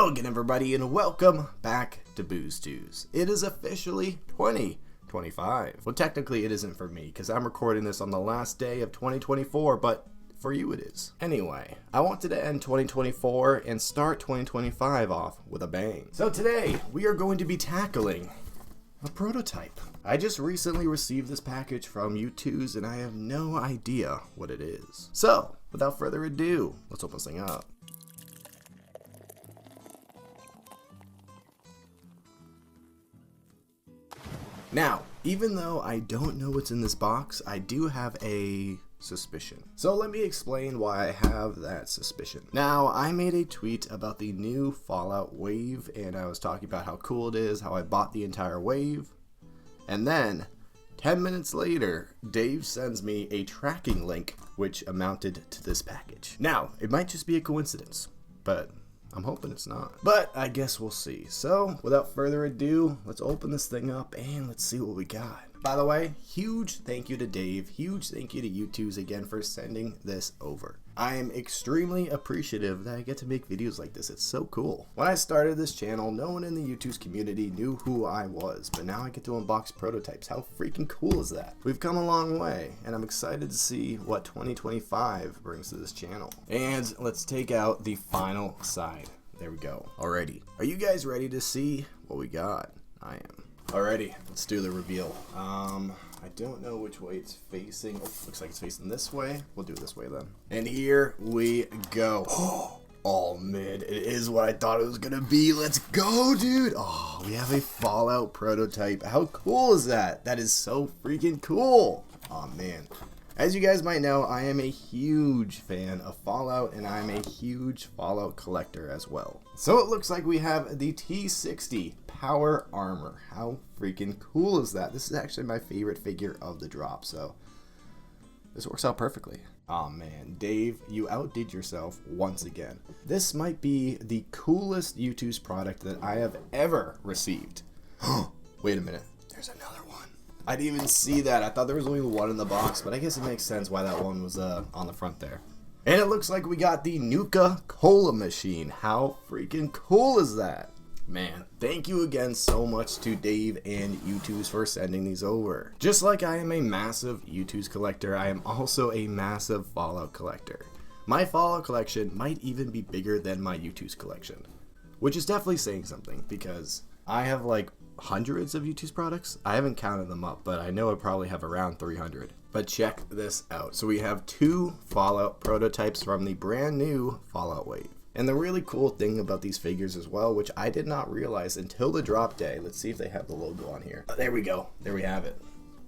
Hello again, everybody, and welcome back to Boozetooz. It is officially 2025. Well, technically it isn't for me, because I'm recording this on the last day of 2024, but for you it is. Anyway, I wanted to end 2024 and start 2025 off with a bang. So today, we are going to be tackling a prototype. I just recently received this package from Youtooz, and I have no idea what it is. So, without further ado, let's open this thing up. Now, even though I don't know what's in this box, I do have a suspicion. So let me explain why I have that suspicion. Now, I made a tweet about the new Fallout wave, and I was talking about how cool it is, how I bought the entire wave. And then, 10 minutes later, Dave sends me a tracking link, which amounted to this package. Now, it might just be a coincidence, but I'm hoping it's not. But I guess we'll see. So, without further ado, let's open this thing up and let's see what we got. By the way, huge thank you to Dave, huge thank you to Youtooz again for sending this over. I am extremely appreciative that I get to make videos like this. It's so cool. When I started this channel, no one in the Youtooz community knew who I was, but now I get to unbox prototypes. How freaking cool is that? We've come a long way, and I'm excited to see what 2025 brings to this channel. And let's take out the final side. There we go. Alrighty. Are you guys ready to see what we got? I am. Alrighty, let's do the reveal. I don't know which way it's facing. Oh, looks like it's facing this way. We'll do it this way then. And here we go. Oh man, it is what I thought it was gonna be. Let's go, dude. Oh, we have a Fallout prototype. How cool is that? That is so freaking cool. Oh man. As you guys might know, I am a huge fan of Fallout, and I'm a huge Fallout collector as well. So it looks like we have the T60 Power Armor. How freaking cool is that? This is actually my favorite figure of the drop, so this works out perfectly. Oh man, Dave, you outdid yourself once again. This might be the coolest Youtooz product that I have ever received. Wait a minute, there's another one. I didn't even see that. I thought there was only one in the box, but I guess it makes sense why that one was on the front there. And it looks like we got the Nuka-Cola machine. How freaking cool is that? Man, thank you again so much to Dave and Youtooz for sending these over. Just like I am a massive Youtooz collector, I am also a massive Fallout collector. My Fallout collection might even be bigger than my Youtooz collection, which is definitely saying something because I have like hundreds of Youtooz products. I haven't counted them up, but I know I probably have around 300. But check this out. So we have two Fallout prototypes from the brand new Fallout wave. And the really cool thing about these figures as well, which I did not realize until the drop day. Let's see if they have the logo on here. There we go. There we have it.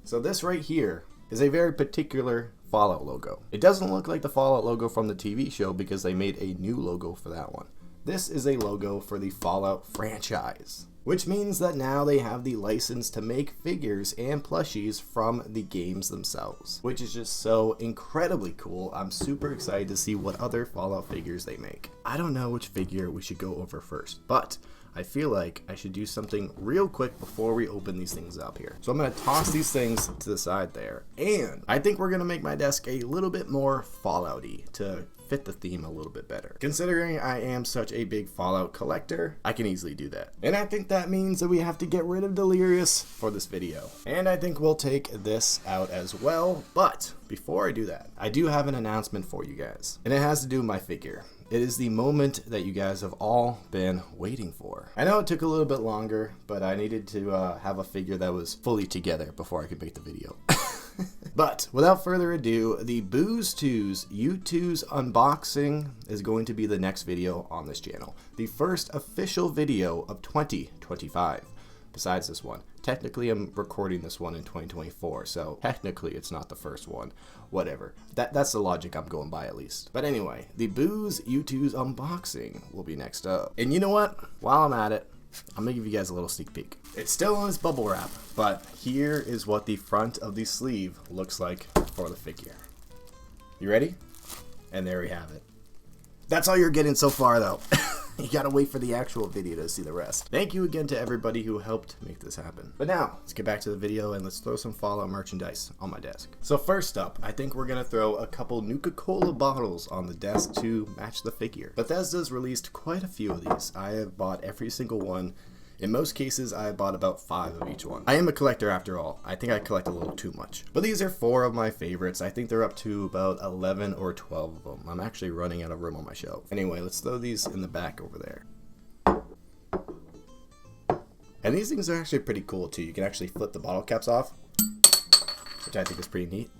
So this right here is a very particular Fallout logo. It doesn't look like the Fallout logo from the TV show because they made a new logo for that one. This is a logo for the Fallout franchise, which means that now they have the license to make figures and plushies from the games themselves, which is just so incredibly cool. I'm super excited to see what other Fallout figures they make. I don't know which figure we should go over first, but I feel like I should do something real quick before we open these things up here. So I'm going to toss these things to the side there, and I think we're going to make my desk a little bit more Fallout-y to fit the theme a little bit better. Considering I am such a big Fallout collector, I can easily do that. And I think that means that we have to get rid of Delirious for this video. And I think we'll take this out as well. But before I do that, I do have an announcement for you guys. And it has to do with my figure. It is the moment that you guys have all been waiting for. I know it took a little bit longer, but I needed to have a figure that was fully together before I could make the video. But without further ado, the Boozetooz Youtooz unboxing is going to be the next video on this channel. The first official video of 2025. Besides this one. Technically, I'm recording this one in 2024, so technically it's not the first one. Whatever. That's the logic I'm going by at least. But anyway, the Youtooz unboxing will be next up. And you know what? While I'm at it, I'm gonna give you guys a little sneak peek. It's still on its bubble wrap, but here is what the front of the sleeve looks like for the figure. You ready? And there we have it. That's all you're getting so far though. You gotta wait for the actual video to see the rest. Thank you again to everybody who helped make this happen. But now, let's get back to the video and let's throw some Fallout merchandise on my desk. So first up, I think we're gonna throw a couple Nuka-Cola bottles on the desk to match the figure. Bethesda's released quite a few of these. I have bought every single one. In most cases, I bought about 5 of each one. I am a collector after all. I think I collect a little too much. But these are 4 of my favorites. I think they're up to about 11 or 12 of them. I'm actually running out of room on my shelf. Anyway, let's throw these in the back over there. And these things are actually pretty cool too. You can actually flip the bottle caps off, which I think is pretty neat.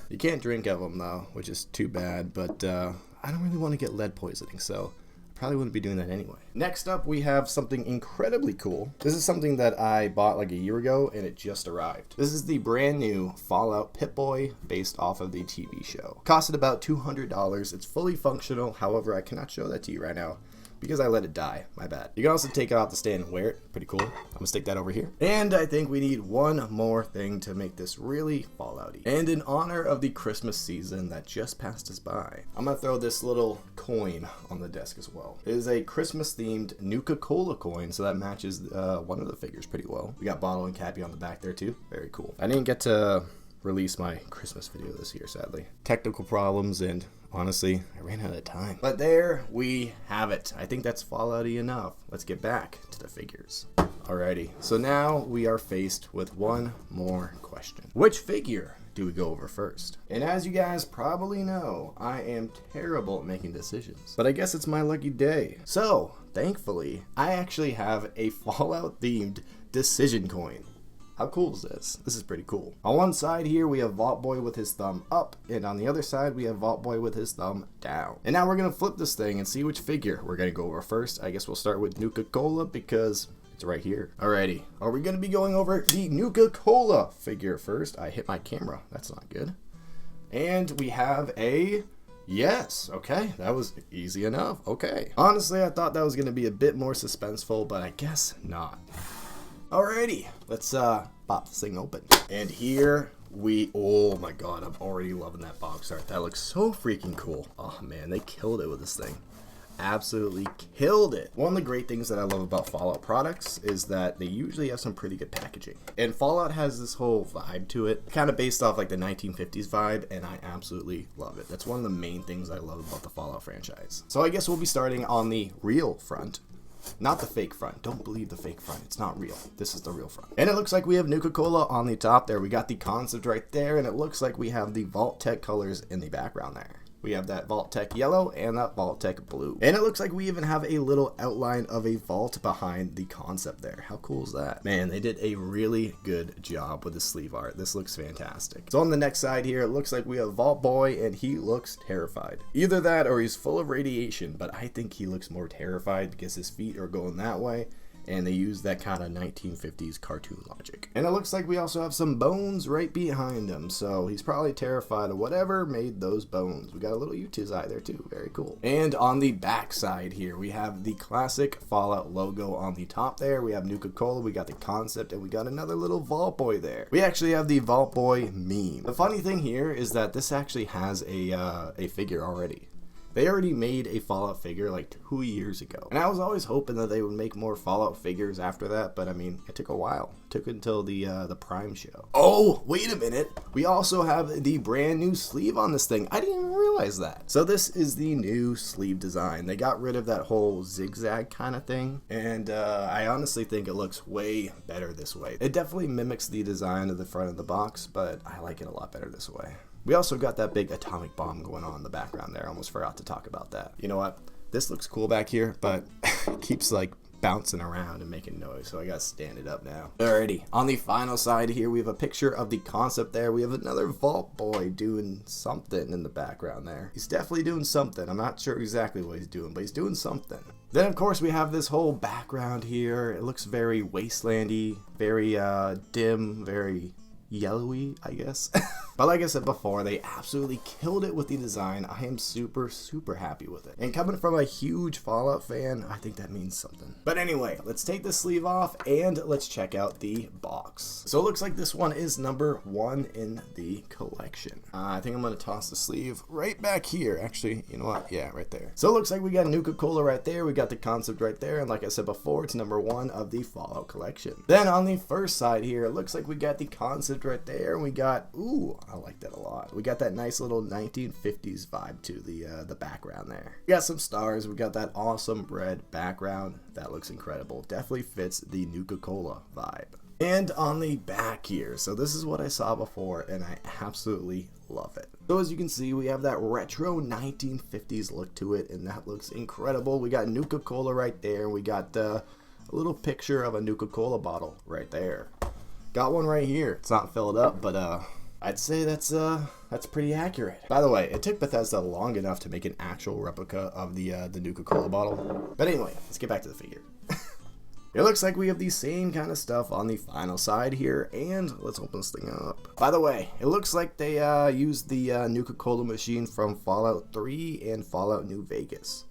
You can't drink of them though, which is too bad, but I don't really want to get lead poisoning, so probably wouldn't be doing that anyway. Next up, we have something incredibly cool. This is something that I bought like a year ago and it just arrived. This is the brand new Fallout Pip-Boy based off of the TV show. Costed about $200. It's fully functional. However, I cannot show that to you right now because I let it die. My bad. You can also take it off the stand and wear it. Pretty cool. I'm gonna stick that over here. And I think we need one more thing to make this really Fallout-y. And in honor of the Christmas season that just passed us by, I'm gonna throw this little coin on the desk as well. It is a Christmas-themed Nuka-Cola coin, so that matches one of the figures pretty well. We got Bottle and Cappy on the back there too. Very cool. I didn't get to release my Christmas video this year, sadly. Technical problems, and honestly, I ran out of time. But there we have it. I think that's Fallout-y enough. Let's get back to the figures. Alrighty, so now we are faced with one more question. Which figure do we go over first? And as you guys probably know, I am terrible at making decisions, but I guess it's my lucky day. So, thankfully, I actually have a Fallout-themed decision coin. How cool is this? This is pretty cool. On one side here, we have Vault Boy with his thumb up, and on the other side, we have Vault Boy with his thumb down. And now we're gonna flip this thing and see which figure we're gonna go over first. I guess we'll start with Nuka-Cola because it's right here. Alrighty, are we gonna be going over the Nuka-Cola figure first? I hit my camera, that's not good. And we have a yes, okay, that was easy enough, okay. Honestly, I thought that was gonna be a bit more suspenseful, but I guess not. Alrighty, let's pop this thing open. And here we, oh my god, I'm already loving that box art. That looks so freaking cool. Oh man, they killed it with this thing. Absolutely killed it. One of the great things that I love about Fallout products is that they usually have some pretty good packaging. And Fallout has this whole vibe to it, kind of based off like the 1950s vibe, and I absolutely love it. That's one of the main things I love about the Fallout franchise. So I guess we'll be starting on the real front. Not the fake front. Don't believe the fake front. It's not real. This is the real front. And it looks like we have Nuka-Cola on the top there. We got the concept right there, and it looks like we have the Vault Tech colors in the background there. We have that Vault Tech yellow and that Vault Tech blue. And it looks like we even have a little outline of a vault behind the concept there. How cool is that? Man, they did a really good job with the sleeve art. This looks fantastic. So on the next side here, it looks like we have Vault Boy, and he looks terrified. Either that or he's full of radiation, but I think he looks more terrified because his feet are going that way. And they use that kind of 1950s cartoon logic. And it looks like we also have some bones right behind him, so he's probably terrified of whatever made those bones. We got a little Youtooz eye there too, very cool. And on the back side here, we have the classic Fallout logo on the top there. We have Nuka-Cola, we got the concept, and we got another little Vault Boy there. We actually have the Vault Boy meme. The funny thing here is that this actually has a figure already. They already made a Fallout figure like 2 years ago. And I was always hoping that they would make more Fallout figures after that, but I mean, it took a while. It took until the Prime show. Oh, wait a minute. We also have the brand new sleeve on this thing. I didn't even realize that. So this is the new sleeve design. They got rid of that whole zigzag kind of thing. And I honestly think it looks way better this way. It definitely mimics the design of the front of the box, but I like it a lot better this way. We also got that big atomic bomb going on in the background there. I almost forgot to talk about that. You know what? This looks cool back here, but it keeps like bouncing around and making noise, so I gotta stand it up now. Alrighty, on the final side here, we have a picture of the concept there. We have another Vault Boy doing something in the background there. He's definitely doing something. I'm not sure exactly what he's doing, but he's doing something. Then, of course, we have this whole background here. It looks very wastelandy, very dim, very yellowy, I guess. But like I said before, they absolutely killed it with the design. I am super happy with it. And coming from a huge Fallout fan, I think that means something. But anyway, let's take the sleeve off and let's check out the box. So it looks like this one is number 1 in the collection. I think I'm gonna toss the sleeve right back here. Actually, you know what? Yeah, right there. So it looks like we got Nuka-Cola right there. We got the concept right there. And like I said before, it's number 1 of the Fallout collection. Then on the first side here, it looks like we got the concept right there. And we got, ooh, I like that a lot. We got that nice little 1950s vibe to the background there. We got some stars. We got that awesome red background. That looks incredible. Definitely fits the Nuka-Cola vibe. And on the back here, so this is what I saw before and I absolutely love it. So as you can see, we have that retro 1950s look to it and that looks incredible. We got Nuka-Cola right there. We got a little picture of a Nuka-Cola bottle right there. Got one right here. It's not filled up, but I'd say that's pretty accurate. By the way, it took Bethesda long enough to make an actual replica of the Nuka-Cola bottle. But anyway, let's get back to the figure. It looks like we have the same kind of stuff on the final side here, and let's open this thing up. By the way, it looks like they used the Nuka-Cola machine from Fallout 3 and Fallout New Vegas.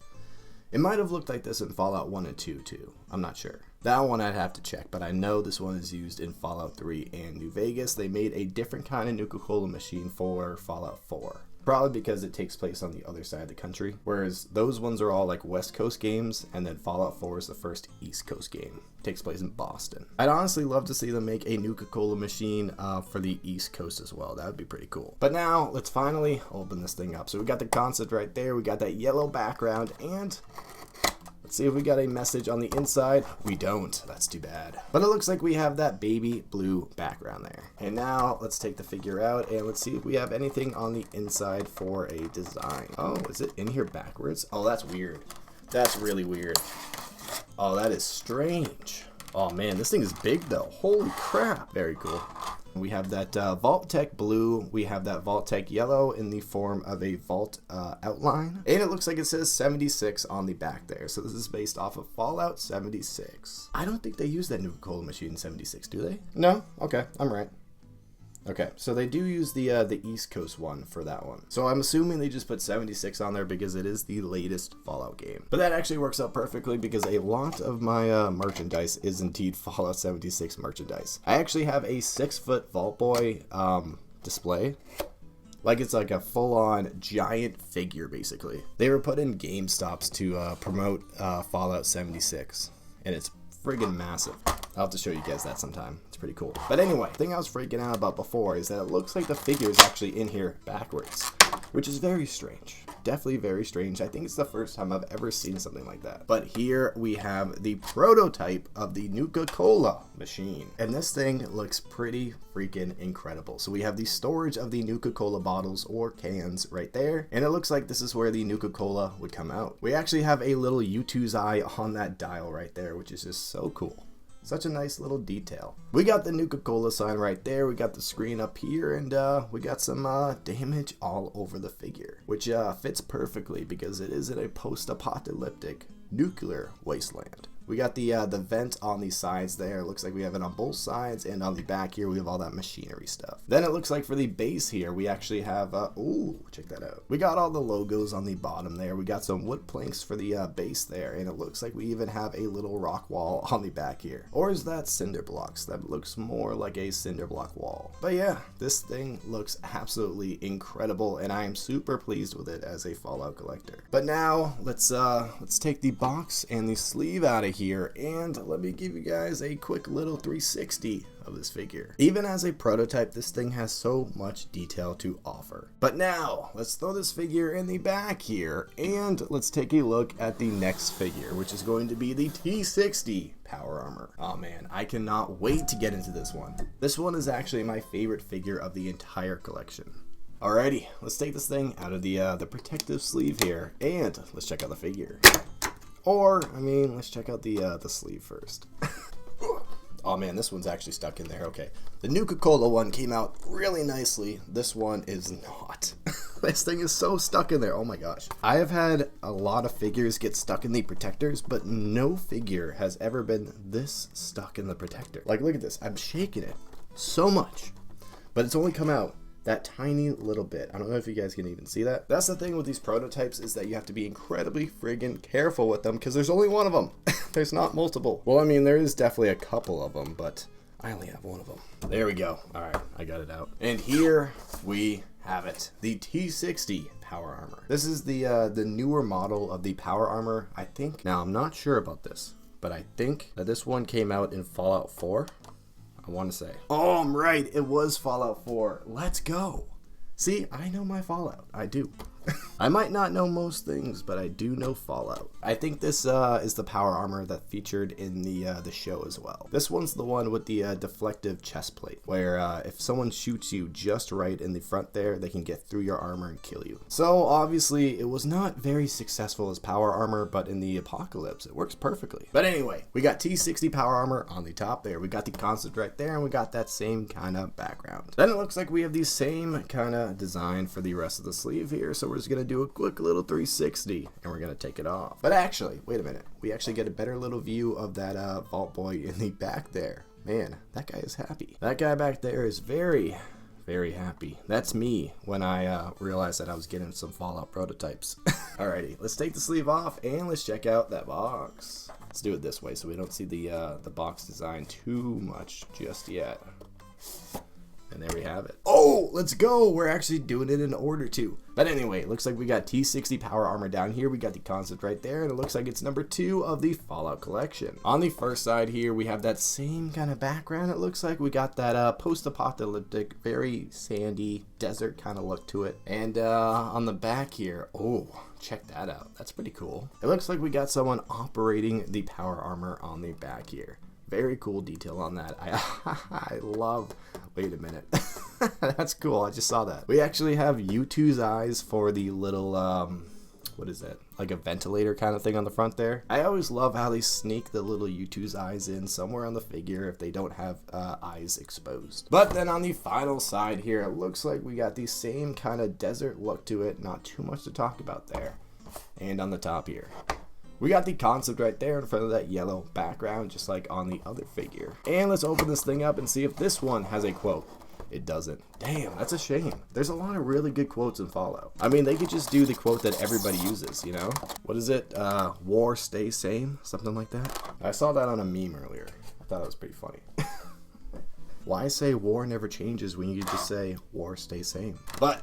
It might have looked like this in Fallout 1 and 2 too. I'm not sure. That one I'd have to check, but I know this one is used in Fallout 3 and New Vegas. They made a different kind of Nuka-Cola machine for Fallout 4. Probably because it takes place on the other side of the country, whereas those ones are all like West Coast games, and then Fallout 4 is the first East Coast game. It takes place in Boston. I'd honestly love to see them make a Nuka-Cola machine for the East Coast as well. That would be pretty cool. But now, let's finally open this thing up. So we got the concept right there, we got that yellow background, and let's see if we got a message on the inside. We don't. That's too bad. But it looks like we have that baby blue background there. And now let's take the figure out and let's see if we have anything on the inside for a design. Oh, is it in here backwards? Oh, that's weird. That's really weird. Oh, that is strange. Oh man, this thing is big though. Holy crap. Very cool. We have that Vault-Tec blue, we have that Vault-Tec yellow in the form of a Vault outline. And it looks like it says 76 on the back there. So this is based off of Fallout 76. I don't think they use that Nuka-Cola machine in 76, do they? No? Okay, I'm right. Okay, so they do use the East Coast one for that one. So I'm assuming they just put 76 on there because it is the latest Fallout game. But that actually works out perfectly because a lot of my merchandise is indeed Fallout 76 merchandise. I actually have a 6-foot Vault Boy display. Like it's like a full-on giant figure, basically. They were put in GameStops to promote Fallout 76, and it's friggin' massive. I'll have to show you guys that sometime. It's pretty cool. But anyway, the thing I was freaking out about before is that it looks like the figure is actually in here backwards, which is very strange. Definitely very strange. I think it's the first time I've ever seen something like that. But here we have the prototype of the Nuka-Cola machine. And this thing looks pretty freaking incredible. So we have the storage of the Nuka-Cola bottles or cans right there. And it looks like this is where the Nuka-Cola would come out. We actually have a little Youtooz eye on that dial right there, which is just so cool. Such a nice little detail. We got the Nuka-Cola sign right there. We got the screen up here, and we got some damage all over the figure, which fits perfectly because it is in a post-apocalyptic nuclear wasteland. We got the vent on the sides there. It looks like we have it on both sides, and on the back here we have all that machinery stuff. Then it looks like for the base here we actually have ooh, check that out. We got all the logos on the bottom there. We got some wood planks for the base there, and it looks like we even have a little rock wall on the back here. Or is that cinder blocks? That looks more like a cinder block wall. But yeah, this thing looks absolutely incredible, and I am super pleased with it as a Fallout collector. But now let's take the box and the sleeve out of here, and let me give you guys a quick little 360 of this figure. Even as a prototype, this thing has so much detail to offer. But now let's throw this figure in the back here, and let's take a look at the next figure, which is going to be the T60 power armor. Oh man, I cannot wait to get into this one. This one is actually my favorite figure of the entire collection. Alrighty, let's take this thing out of the protective sleeve here, and let's check out the figure. Or, I mean, let's check out the sleeve first. Oh man, this one's actually stuck in there. Okay, the Nuka-Cola one came out really nicely. This one is not. This thing is so stuck in there. Oh my gosh. I have had a lot of figures get stuck in the protectors, but no figure has ever been this stuck in the protector. Like, look at this. I'm shaking it so much, but it's only come out That tiny little bit. I don't know if you guys can even see that. That's the thing with these prototypes, is that you have to be incredibly friggin' careful with them because there's only one of them. There's not multiple. Well, I mean, there is definitely a couple of them, but I only have one of them. There we go. All right, I got it out. And here we have it. The T60 Power Armor. This is the newer model of the Power Armor, I think. Now, I'm not sure about this, but I think that this one came out in Fallout 4. I want to say. Oh, I'm right. It was Fallout 4. Let's go. See, I know my Fallout. I do. I might not know most things, but I do know Fallout. I think this is the power armor that featured in the show as well. This one's the one with the deflective chest plate, where if someone shoots you just right in the front there, they can get through your armor and kill you. So obviously, it was not very successful as power armor, but in the apocalypse, it works perfectly. But anyway, we got T60 power armor on the top there. We got the concept right there, and we got that same kind of background. Then it looks like we have the same kind of design for the rest of the sleeve here, so we're just gonna do a quick little 360 and we're gonna take it off. But actually, wait a minute, we actually get a better little view of that Vault Boy in the back there. Man, that guy is happy. That guy back there is very, very happy. That's me when I realized that I was getting some Fallout prototypes. Alrighty, let's take the sleeve off and let's check out that box. Let's do it this way so we don't see the box design too much just yet. And there we have it. Oh, let's go. We're actually doing it in order too. But anyway, it looks like we got T60 power armor down here. We got the concept right there. And it looks like it's number 2 of the Fallout collection. On the first side here, we have that same kind of background. It looks like we got that post-apocalyptic, very sandy desert kind of look to it. And on the back here, oh, check that out. That's pretty cool. It looks like we got someone operating the power armor on the back here. Very cool detail on that. I love, wait a minute. That's cool. I just saw that. We actually have Youtooz eyes for the little, what is that? Like a ventilator kind of thing on the front there. I always love how they sneak the little Youtooz eyes in somewhere on the figure if they don't have eyes exposed. But then on the final side here, it looks like we got the same kind of desert look to it. Not too much to talk about there. And on the top here, we got the concept right there in front of that yellow background, just like on the other figure. And let's open this thing up and see if this one has a quote. It doesn't. Damn, that's a shame. There's a lot of really good quotes in Fallout. I mean, they could just do the quote that everybody uses, you know? What is it? War stay same? Something like that? I saw that on a meme earlier. I thought it was pretty funny. Why say war never changes when you just say war stay same? But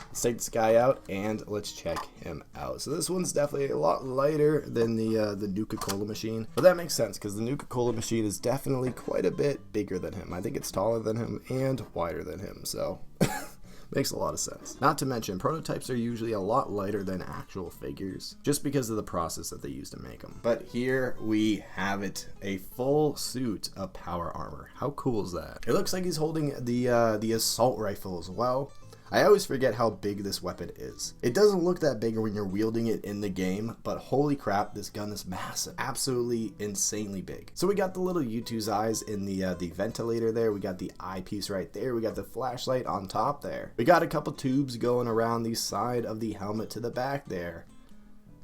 let's take this guy out and let's check him out. So this one's definitely a lot lighter than the Nuka-Cola machine. But that makes sense because the Nuka-Cola machine is definitely quite a bit bigger than him. I think it's taller than him and wider than him. So makes a lot of sense. Not to mention, prototypes are usually a lot lighter than actual figures just because of the process that they use to make them. But here we have it, a full suit of power armor. How cool is that? It looks like he's holding the assault rifle as well. I always forget how big this weapon is. It doesn't look that big when you're wielding it in the game, but holy crap, this gun is massive. Absolutely insanely big. So we got the little Youtooz eyes in the ventilator there. We got the eyepiece right there. We got the flashlight on top there. We got a couple tubes going around the side of the helmet to the back there.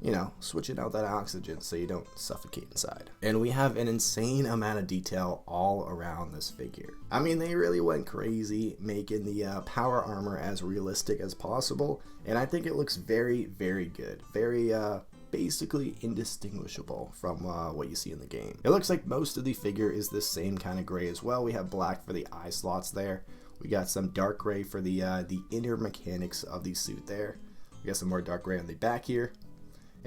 You know, switching out that oxygen so you don't suffocate inside. And we have an insane amount of detail all around this figure. I mean, they really went crazy making the power armor as realistic as possible. And I think it looks very, very good. Very, basically indistinguishable from what you see in the game. It looks like most of the figure is the same kind of gray as well. We have black for the eye slots there. We got some dark gray for the inner mechanics of the suit there. We got some more dark gray on the back here.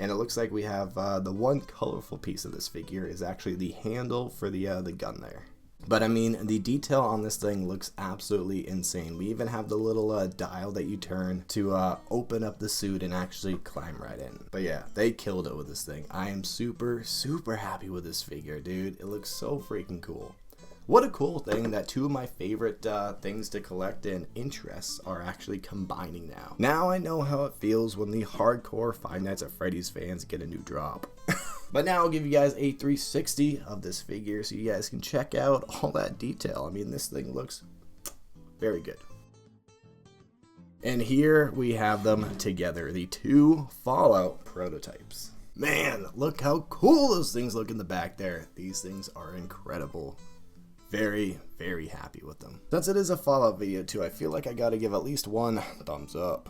And it looks like we have the one colorful piece of this figure is actually the handle for the gun there. But I mean, the detail on this thing looks absolutely insane. We even have the little dial that you turn to open up the suit and actually climb right in. But yeah, they killed it with this thing. I am super, super happy with this figure, dude. It looks so freaking cool. What a cool thing that two of my favorite things to collect and interests are actually combining now. Now I know how it feels when the hardcore Five Nights at Freddy's fans get a new drop. But now I'll give you guys a 360 of this figure so you guys can check out all that detail. I mean, this thing looks very good. And here we have them together, the two Fallout prototypes. Man, look how cool those things look in the back there. These things are incredible. very, very happy with them. Since it is a Fallout video too, I feel like I gotta give at least one thumbs up.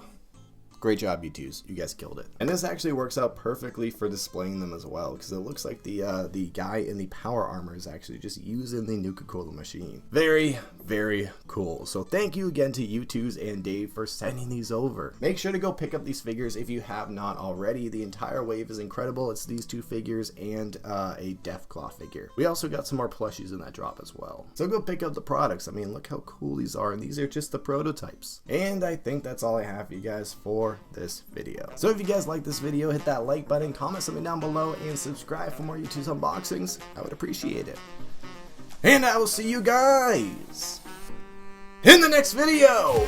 Great job, Youtooz. You guys killed it. And this actually works out perfectly for displaying them as well, because it looks like the guy in the power armor is actually just using the Nuka-Cola machine. Very, very cool. So thank you again to Youtooz and Dave for sending these over. Make sure to go pick up these figures if you have not already. The entire wave is incredible. It's these 2 figures and a Deathclaw figure. We also got some more plushies in that drop as well. So go pick up the products. I mean, look how cool these are, and these are just the prototypes. And I think that's all I have for you guys for this video. So if you guys like this video, hit that like button, comment something down below, and subscribe for more Youtooz unboxings. I would appreciate it. And I will see you guys in the next video.